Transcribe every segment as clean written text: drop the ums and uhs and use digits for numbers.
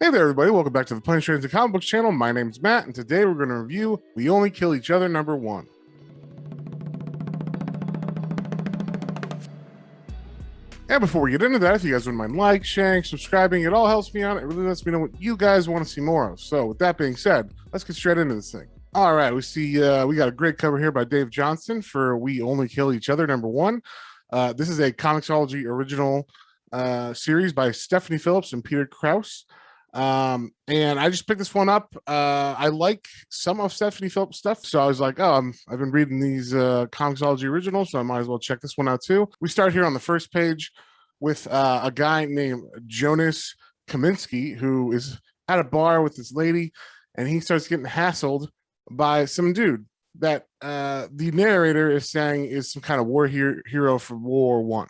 Hey there, everybody. Welcome back to the Planes, Trains, and Comic Books channel. My name's Matt, and today we're going to review We Only Kill Each Other #1. And before we get into that, if you guys wouldn't mind sharing, subscribing, it all helps me out. It really lets me know what you guys want to see more of. So with that being said, let's get straight into this thing. All right, we see we got a great cover here by Dave Johnson for We Only Kill Each Other #1. This is a Comixology Original series by Stephanie Phillips and Peter Krause. And I just picked this one up. I like some of Stephanie Phillips stuff, so I was like, oh, I've been reading these Comixology originals, so I might as well check this one out too. We start here on the first page with a guy named Jonas Kaminsky, who is at a bar with this lady, and he starts getting hassled by some dude that the narrator is saying is some kind of war hero from World War One.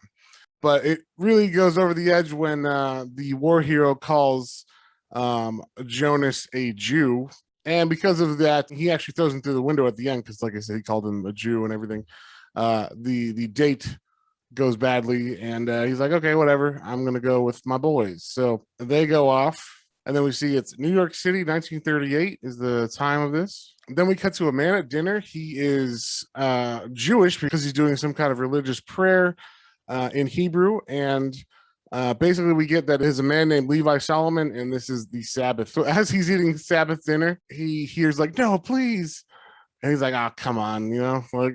But it really goes over the edge when the war hero calls Jonas a Jew, and because of that, he actually throws him through the window at the end because, like I said, he called him a Jew and everything. The date goes badly, and he's like, okay, whatever, I'm gonna go with my boys. So they go off, and then we see it's New York City, 1938 is the time of this. And then we cut to a man at dinner. He is Jewish because he's doing some kind of religious prayer in Hebrew, and basically we get that there's a man named Levi Solomon, and this is the Sabbath. So as he's eating Sabbath dinner, he hears like, no, please. And he's like, oh, come on, like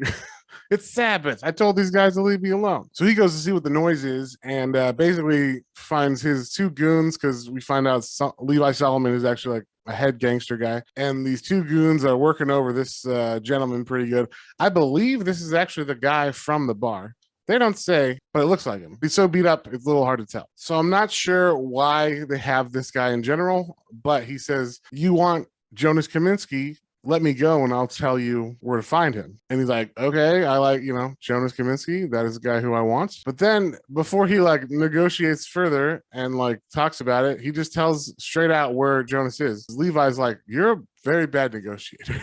it's Sabbath. I told these guys to leave me alone. So he goes to see what the noise is, and basically finds his two goons, because we find out Levi Solomon is actually like a head gangster guy. And these two goons are working over this gentleman pretty good. I believe this is actually the guy from the bar. They don't say, but it looks like him. He's so beat up, it's a little hard to tell. So I'm not sure why they have this guy in general, but he says, you want Jonas Kaminsky, let me go and I'll tell you where to find him. And he's like, okay, I like, Jonas Kaminsky. That is the guy who I want. But then before he like negotiates further and like talks about it, he just tells straight out where Jonas is. Levi's like, you're a very bad negotiator.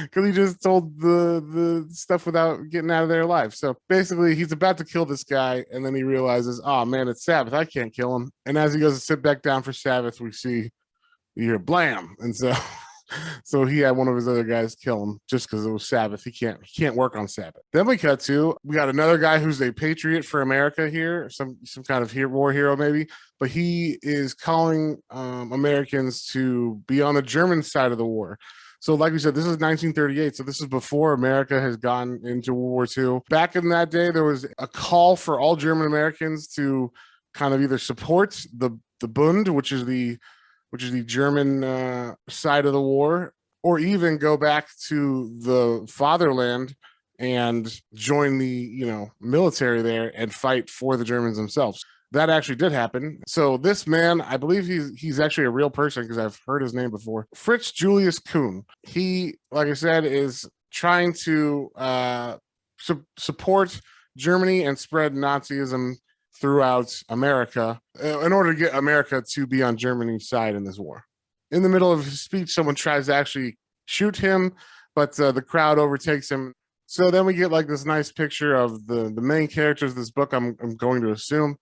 Because he just told the stuff without getting out of their life. So basically, he's about to kill this guy, and then he realizes, oh man, it's Sabbath. I can't kill him. And as he goes to sit back down for Sabbath, we see you hear blam, and so he had one of his other guys kill him just because it was Sabbath. He can't work on Sabbath. Then we got another guy who's a patriot for America here, some kind of war hero maybe, but he is calling Americans to be on the German side of the war. So like we said, this is 1938. So this is before America has gone into World War II. Back in that day, there was a call for all German Americans to kind of either support the Bund, which is the German side of the war, or even go back to the fatherland and join the military there and fight for the Germans themselves. That actually did happen. So this man, I believe he's actually a real person because I've heard his name before. Fritz Julius Kuhn. He, like I said, is trying to support Germany and spread Nazism throughout America in order to get America to be on Germany's side in this war. In the middle of his speech, someone tries to actually shoot him, but the crowd overtakes him. So then we get like this nice picture of the main characters of this book, I'm going to assume.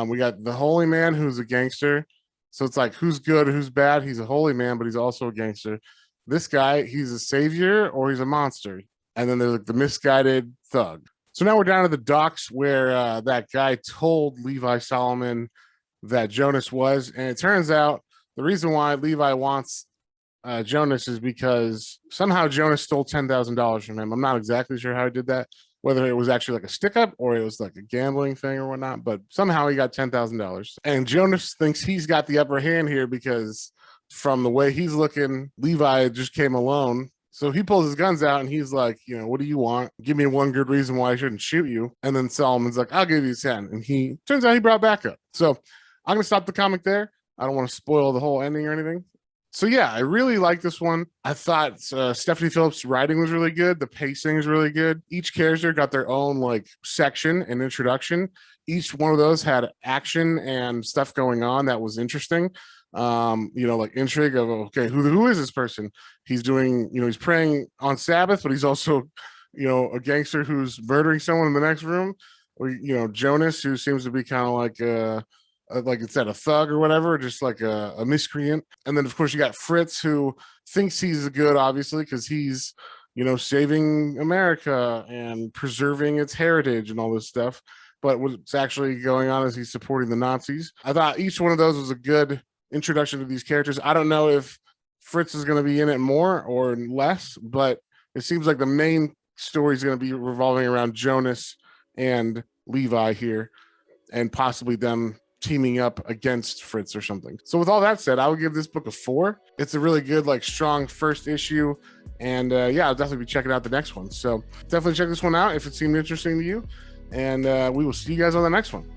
We got the holy man who's a gangster. So it's like, who's good, who's bad? He's a holy man, but he's also a gangster. This guy, he's a savior or he's a monster. And then there's like the misguided thug. So now we're down to the docks where that guy told Levi Solomon that Jonas was. And it turns out the reason why Levi wants Jonas is because somehow Jonas stole $10,000 from him. I'm not exactly sure how he did that, whether it was actually like a stick up or it was like a gambling thing or whatnot, but somehow he got $10,000. And Jonas thinks he's got the upper hand here because from the way he's looking, Levi just came alone. So he pulls his guns out and he's like, what do you want? Give me one good reason why I shouldn't shoot you. And then Solomon's like, I'll give you 10. And turns out he brought backup. So I'm going to stop the comic there. I don't want to spoil the whole ending or anything. So yeah, I really like this one. I thought Stephanie Phillips' writing was really good. The pacing is really good. Each character got their own like section and introduction. Each one of those had action and stuff going on that was interesting. Like intrigue of, okay, who is this person? He's doing, he's praying on Sabbath, but he's also, a gangster who's murdering someone in the next room. Or, Jonas, who seems to be kind of like a like it said, a thug or whatever, just like a miscreant. And then of course you got Fritz, who thinks he's good, obviously, because he's, you know, saving America and preserving its heritage and all this stuff. But what's actually going on is he's supporting the Nazis. I thought each one of those was a good introduction to these characters. I don't know if Fritz is going to be in it more or less, but it seems like the main story is going to be revolving around Jonas and Levi here, and possibly them teaming up against Fritz or something. So with all that said, I would give this book a 4. It's a really good, like, strong first issue. And yeah, I'll definitely be checking out the next one. So definitely check this one out if it seemed interesting to you. And we will see you guys on the next one.